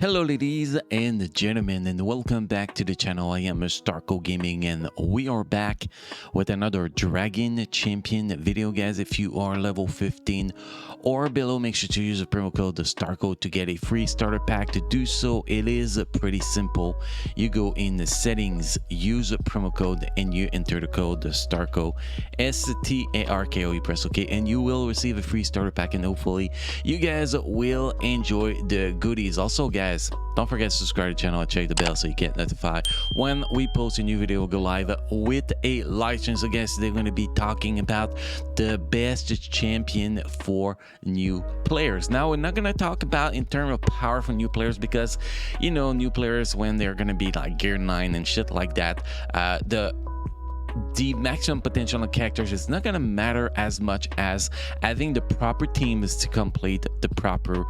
Hello ladies and gentlemen, and welcome back to the channel. I am Starco Gaming and we are back with another Dragon Champion video, guys. If you are level 15 or below, make sure to use the promo code Starco to get a free starter pack. To do so, it is pretty simple. You go in the settings, use a promo code, and you enter the code Starco, STARKO. You press OK and you will receive a free starter pack, and hopefully you guys will enjoy the goodies. Also, guys, don't forget to subscribe to the channel and check the bell so you get notified when we post a new video. We'll go live with a live stream. So guys, they're going to be talking about the best champion for new players. Now, we're not going to talk about in terms of power for new players, because you know, new players, when they're going to be like gear 9 and shit like that, the maximum potential of characters is not going to matter as much as having the proper teams to complete the proper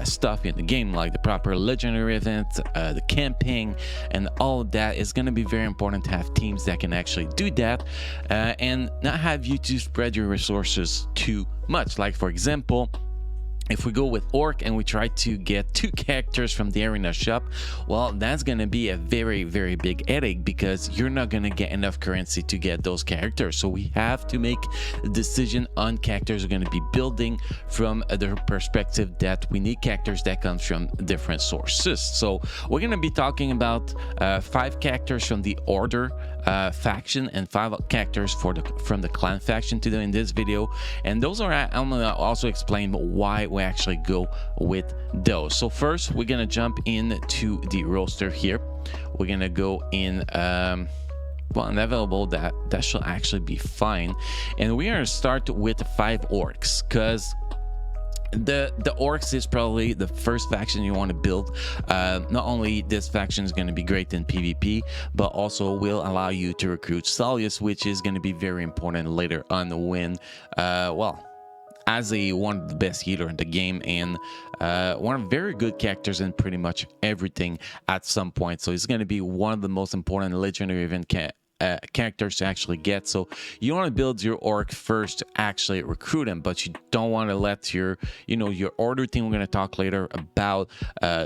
stuff in the game, like the proper legendary events, the camping, and all of that. Is going to be very important to have teams that can actually do that and not have you to spread your resources too much. Like, for example, if we go with Orc and we try to get 2 characters from the arena shop, well, that's going to be a very big headache, because you're not going to get enough currency to get those characters. So we have to make a decision on characters we're going to be building from the perspective that we need characters that comes from different sources. So we're going to be talking about 5 characters from the Order faction and 5 characters from the Clan faction to do in this video, and those are, I'm going to also explain why we actually go with those. So first, we're gonna jump into the roster here. We're gonna go in well, unavailable. That should actually be fine, and we're gonna start with 5 orcs, because the orcs is probably the first faction you want to build. Not only this faction is going to be great in PvP, but also will allow you to recruit Salyus, which is going to be very important later on when well, as one of the best healer in the game, and one of very good characters in pretty much everything at some point. So it's going to be one of the most important legendary event characters to actually get. So you want to build your orc first to actually recruit him, but you don't want to let your, you know, your order team, we're going to talk later about,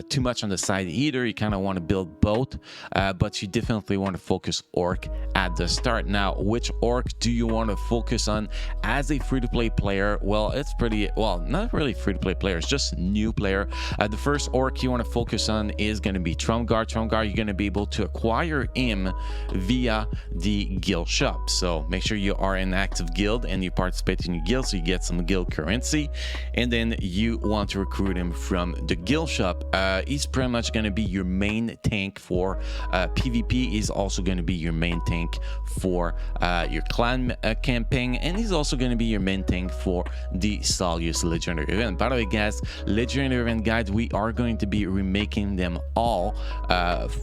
too much on the side either. You kind of want to build both, but you definitely want to focus orc at the start. Now, which orc do you want to focus on as a free-to-play player? Well, it's pretty, well, not really free-to-play player, it's just new player. The first orc you want to focus on is going to be Trumguard. Trumguard, you're going to be able to acquire him via the guild shop. So make sure you are in active guild and you participate in your guild, so you get some guild currency, and then you want to recruit him from the guild shop. He's pretty much going to be your main tank for PvP. He's also going to be your main tank for your clan campaign, and he's also going to be your main tank for the Salyus legendary event. By the way, guys, legendary event guides, we are going to be remaking them all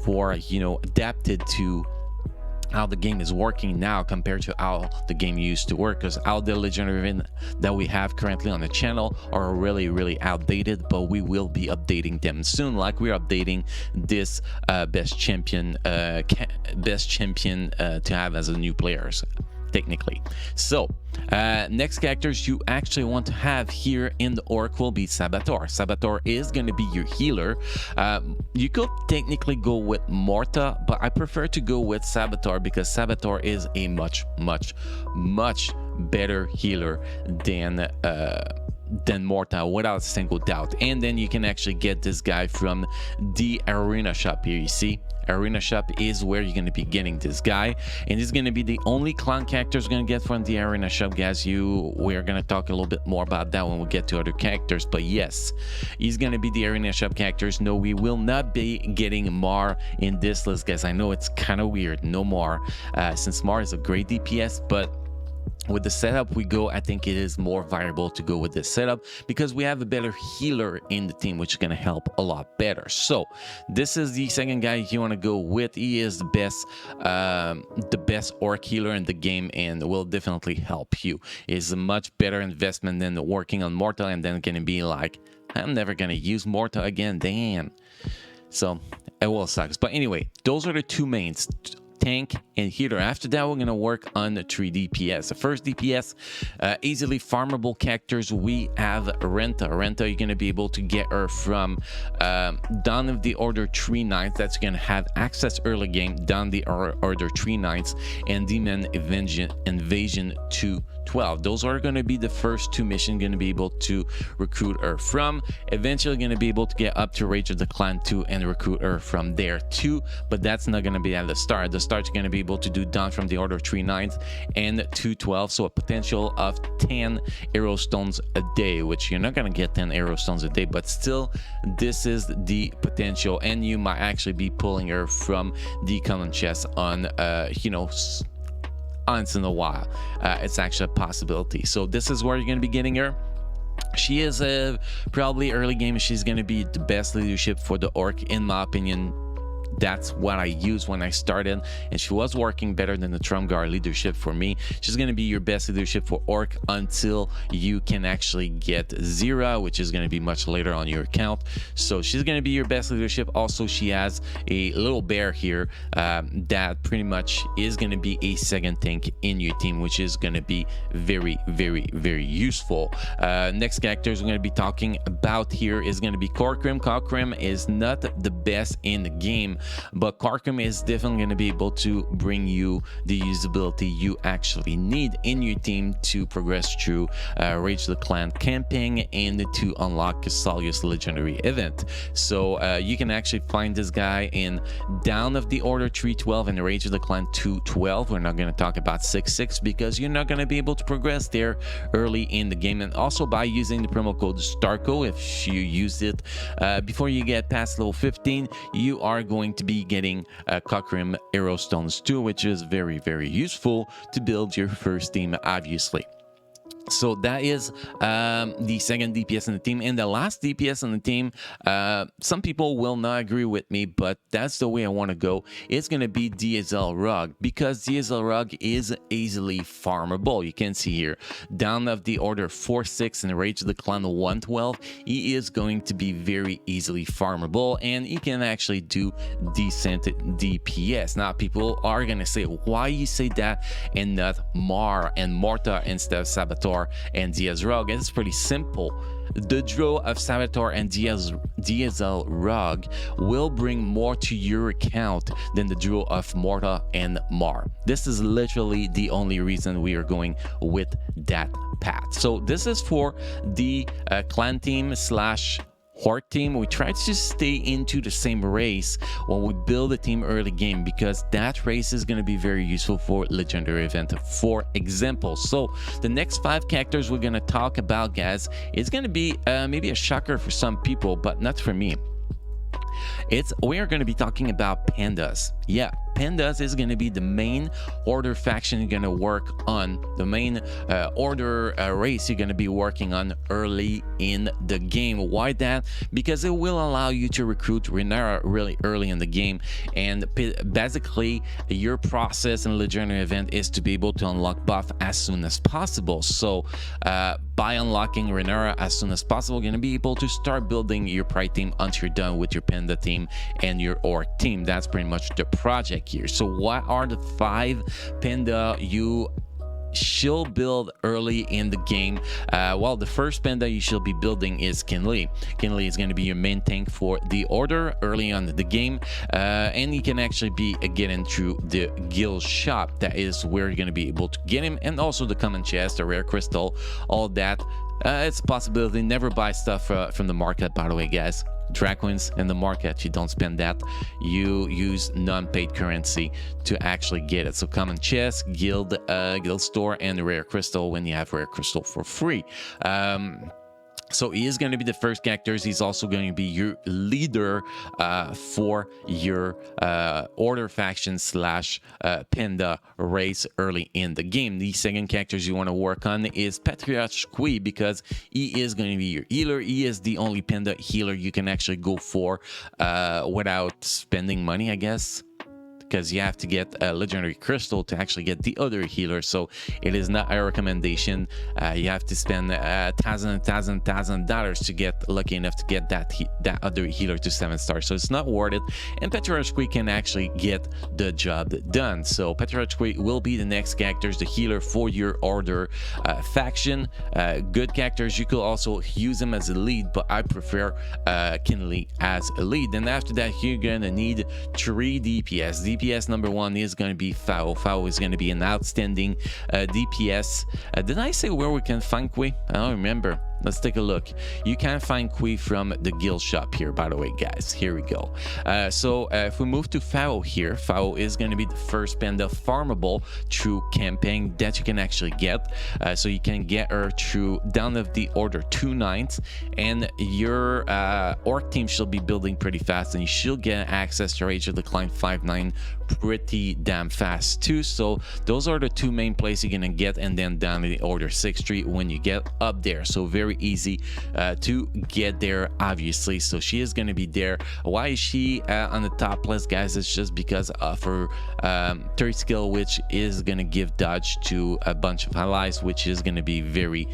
for, you know, adapted to how the game is working now compared to how the game used to work, because all the legendary events that we have currently on the channel are really outdated, but we will be updating them soon, like we're updating this best champion to have as a new players technically. So next characters you actually want to have here in the orc will be Saboteur. Saboteur is going to be your healer. You could technically go with Morta, but I prefer to go with Saboteur, because Saboteur is a much better healer than Morta, without a single doubt. And then you can actually get this guy from the arena shop here. You see, arena shop is where you're going to be getting this guy, and he's going to be the only clan characters going to get from the arena shop, guys. We're going to talk a little bit more about that when we get to other characters, but yes, he's going to be the arena shop characters. No, we will not be getting Mar in this list, guys. I know it's kind of weird, no Mar, since Mar is a great DPS, but with the setup we go, I think it is more viable to go with this setup, because we have a better healer in the team, which is going to help a lot better. So this is the second guy you want to go with. He is the best orc healer in the game, and will definitely help you. It's a much better investment than working on Morta and then going to be like, I'm never going to use Morta again, damn. So it will sucks. But anyway, those are the 2 mains, tank and healer. After that, we're going to work on the 3 DPS. The first DPS, easily farmable characters. We have Renta. Renta, you're going to be able to get her from Dawn of the Order 3 Knights. That's going to have access early game, Dawn the Order 3 Knights, and Demon Invasion 212. Those are going to be the first two missions going to be able to recruit her from. Eventually going to be able to get up to Rage of the Clan 2 and recruit her from there too, but that's not going to be at the start. The start, you're going to be able to do Dawn from the Order 3 Knights and 212, so a potential of 10 arrow stones a day, which you're not going to get 10 arrow stones a day, but still this is the potential, and you might actually be pulling her from the common chest on once in a while. It's actually a possibility. So this is where you're going to be getting her. She is probably early game, she's going to be the best leadership for the orc, in my opinion. That's what I used when I started, and she was working better than the Trumgar leadership for me. She's going to be your best leadership for orc until you can actually get Zira, which is going to be much later on your account. So she's going to be your best leadership. Also, she has a little bear here that pretty much is going to be a second tank in your team, which is going to be very, very, very useful. Next characters we're going to be talking about here is going to be Corcrim. Corcrim is not the best in the game, but Corcrim is definitely going to be able to bring you the usability you actually need in your team to progress through Rage the Clan camping and to unlock Casalius legendary event. So you can actually find this guy in Dawn of the Order 312 and Rage of the Clan 212. We're not going to talk about 6.6 because you're not going to be able to progress there early in the game, and also by using the promo code STARCO, if you use it before you get past level 15, you are going to be getting Corcrim arrow stones too, which is very, very useful to build your first team, obviously. So that is the second DPS in the team, and the last DPS in the team, some people will not agree with me, but that's the way I want to go. It's going to be DSL Rug, because DSL Rug is easily farmable. You can see here, Dawn of the Order 4-6 and Rage of the Clan 112, he is going to be very easily farmable, and he can actually do decent DPS. Now people are going to say, why you say that and not Mar and Morta instead of Saboteur and Diaz Rogue? It's pretty simple. The draw of Saboteur and DSL Rogue will bring more to your account than the draw of Morta and Mar. This is literally the only reason we are going with that path. So this is for the clan team slash Horde team. We try to stay into the same race when we build a team early game, because that race is going to be very useful for legendary event, for example. So the next 5 characters we're going to talk about, guys, is going to be maybe a shocker for some people, but not for me. We are going to be talking about pandas. Yeah, pandas is going to be the main order faction you're going to work on, the main order race you're going to be working on early in the game. Why that? Because it will allow you to recruit Rhaenyra really early in the game, and basically your process in legendary event is to be able to unlock buff as soon as possible. So by unlocking Rhaenyra as soon as possible, you're going to be able to start building your pride team until you're done with your panda team and your orc team. That's pretty much the project here. So what are the 5 panda you should build early in the game? Well, the first panda you should be building is Kinley. Kinley is going to be your main tank for the order early on in the game, and you can actually be getting through the guild shop. That is where you're going to be able to get him, and also the common chest, the rare crystal, all that. It's a possibility. Never buy stuff from the market, by the way, guys. Dracoins in the market, you don't spend that. You use non-paid currency to actually get it. So common chest, guild store, and rare crystal when you have rare crystal for free. So he is going to be the first character. He's also going to be your leader for your order faction slash panda race early in the game. The second characters you want to work on is Patriarch Squee, because he is going to be your healer. He is the only panda healer you can actually go for without spending money, I guess. because you have to get a legendary crystal to actually get the other healer. So it is not a recommendation. You have to spend $1,000 to get lucky enough to get that other healer to 7 stars. So it's not worth it. And Petrochki can actually get the job done. So Petrochki will be the next characters, the healer for your order faction. Good characters. You could also use them as a lead, but I prefer Kinley as a lead. And after that, you're gonna need 3 DPS. DPS number 1 is gonna be Fao. Fao is gonna be an outstanding DPS. Did I say where we can find Kui? I don't remember. Let's take a look. You can find Kui from the guild shop here, by the way, guys. Here we go. So if we move to Fao here, Fao is going to be the first panda farmable through campaign that you can actually get. So you can get her through down of the order 2 9s, and your orc team should be building pretty fast, and you should get access to Rage of Decline 5-9 pretty damn fast too. So those are the 2 main places you're gonna get, and then down in the order 6-3 when you get up there. So very easy to get there, obviously. So she is gonna be there. Why is she on the top list, guys? It's just because of her 3rd skill, which is gonna give dodge to a bunch of allies, which is gonna be very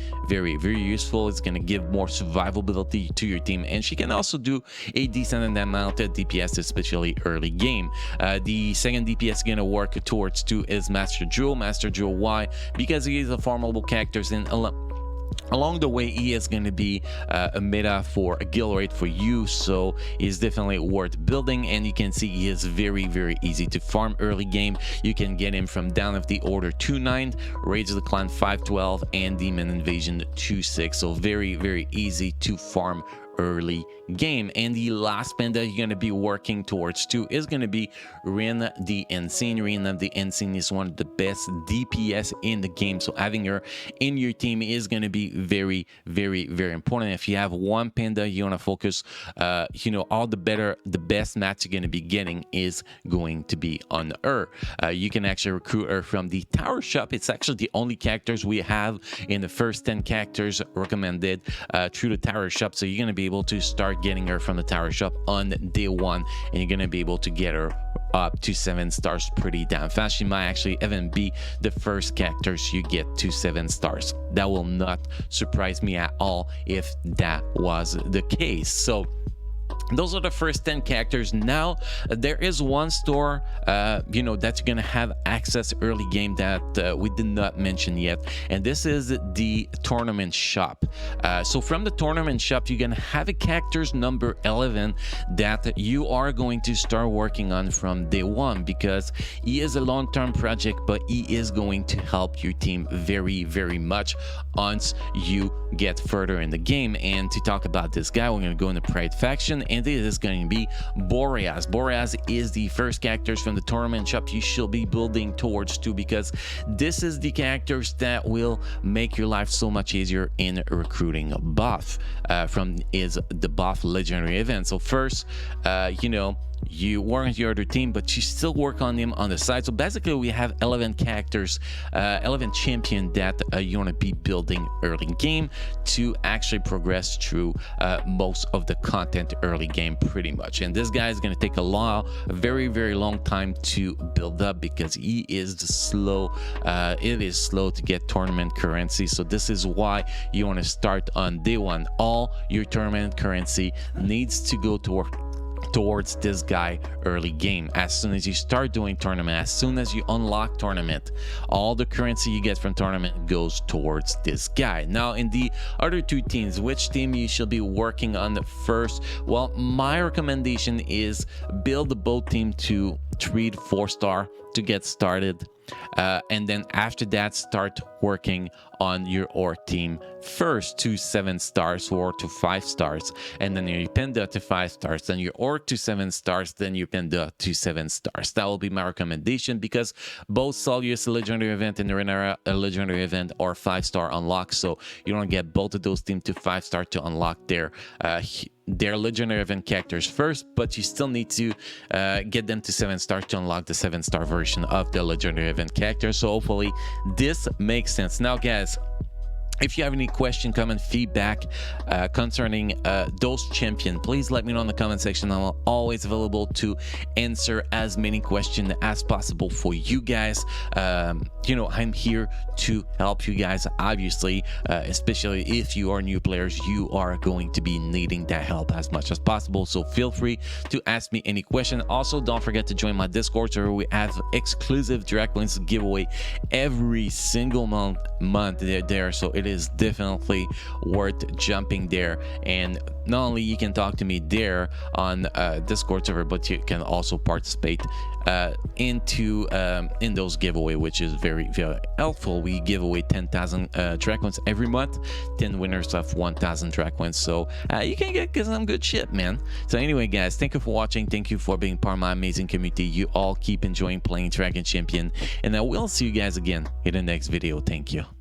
useful. It's gonna give more survivability to your team, and she can also do a decent amount of DPS, especially early game. The second DPS gonna work towards 2 is Master Jewel. Master Jewel, why? Because he is a farmable character, and along the way he is going to be a meta for a guild raid for you, so he's definitely worth building. And you can see he is very easy to farm early game. You can get him from down of the order 2-9, Rage of the Clan 5-12, and Demon Invasion 2-6. So very easy to farm early game. And the last panda you're going to be working towards too is going to be Rin the Insane. Rin the Insane is one of the best DPS in the game, so having her in your team is going to be very important. If you have one panda you want to focus, you know, all the best match you're going to be getting is going to be on her. You can actually recruit her from the tower shop. It's actually the only characters we have in the first 10 characters recommended through the tower shop, so you're going to be able to start getting her from the tower shop on day 1, and you're going to be able to get her up to 7 stars pretty damn fast. She might actually even be the first characters you get to 7 stars. That will not surprise me at all if that was the case. So those are the first 10 characters. Now there is one store you know, that you're gonna have access early game that we did not mention yet, and this is the tournament shop. So from the tournament shop you're gonna have a characters number 11 that you are going to start working on from day 1, because he is a long-term project, but he is going to help your team very much once you get further in the game. And to talk about this guy, we're gonna go in the Pride faction, and it is going to be Boreas. Boreas is the first characters from the tournament shop you should be building towards too, because this is the characters that will make your life so much easier in recruiting a buff from the buff legendary event. So first, you know, you work on your other team, but you still work on them on the side. So basically we have 11 characters, 11 champion that you want to be building early game to actually progress through most of the content early game pretty much. And this guy is going to take a very long time to build up, because he is slow. It is slow to get tournament currency, so this is why you want to start on day 1. All your tournament currency needs to go towards this guy early game. As soon as you start doing tournament, as soon as you unlock tournament, all the currency you get from tournament goes towards this guy. Now in the other 2 teams, which team you should be working on first? Well, my recommendation is build the boat team to 3 to 4 star to get started, and then after that start working on your orc team first to 7 stars or to 5 stars, and then your panda to 5 stars, then your orc to 7 stars, then your panda to 7 stars. That will be my recommendation, because both Solius legendary event and Renera legendary event are 5-star unlock, so you don't get both of those teams to 5-star to unlock their legendary event characters first, but you still need to get them to 7-star to unlock the 7-star version of the legendary event character. So hopefully this makes sense. Now guys, If you have any question, comment, feedback concerning those champion, please let me know in the comment section. I'm always available to answer as many questions as possible for you guys. You know, I'm here to help you guys, obviously, especially if you are new players. You are going to be needing that help as much as possible, so feel free to ask me any question. Also, don't forget to join my Discord server. We have exclusive direct links giveaway every single month there, so it is definitely worth jumping there. And not only you can talk to me there on Discord server, but you can also participate in those giveaway, which is very helpful. We give away 10,000 track coins every month, 10 winners of 1,000 track coins, so you can get some good shit, man. So anyway, guys, thank you for watching. Thank you for being part of my amazing community. You all keep enjoying playing Dragon Champion, and I will see you guys again in the next video. Thank you.